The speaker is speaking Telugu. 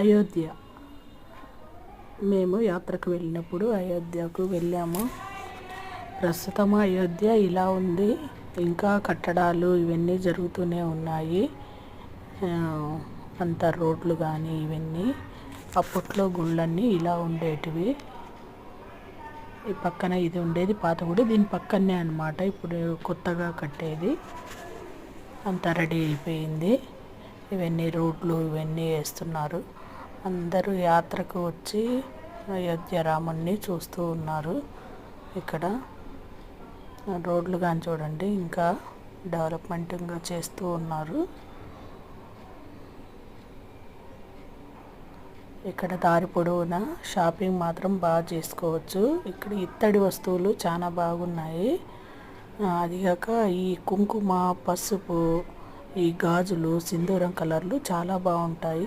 అయోధ్య. మేము యాత్రకు వెళ్ళినప్పుడు అయోధ్యకు వెళ్ళాము. ప్రస్తుతం అయోధ్య ఇలా ఉంది. ఇంకా కట్టడాలు ఇవన్నీ జరుగుతూనే ఉన్నాయి. అంత రోడ్లు కానీ ఇవన్నీ అప్పట్లో గుళ్ళన్నీ ఇలా ఉండేటివి. ఈ పక్కన ఇది ఉండేది పాత గుడి, దీని పక్కనే అన్నమాట ఇప్పుడు కొత్తగా కట్టేది. అంతా రెడీ అయిపోయింది. ఇవన్నీ రోడ్లు ఇవన్నీ వేస్తున్నారు. అందరూ యాత్రకు వచ్చి అయోధ్య రాముణ్ణి చూస్తూ ఉన్నారు. ఇక్కడ రోడ్లు కానీ చూడండి, ఇంకా డెవలప్మెంట్ ఇంకా చేస్తూ ఉన్నారు. ఇక్కడ దారి పొడవునా షాపింగ్ మాత్రం బాగా చేసుకోవచ్చు. ఇక్కడ ఇత్తడి వస్తువులు చాలా బాగున్నాయి. అదిగాక ఈ కుంకుమ, పసుపు, ఈ గాజులు, సింధూరం కలర్లు చాలా బాగుంటాయి.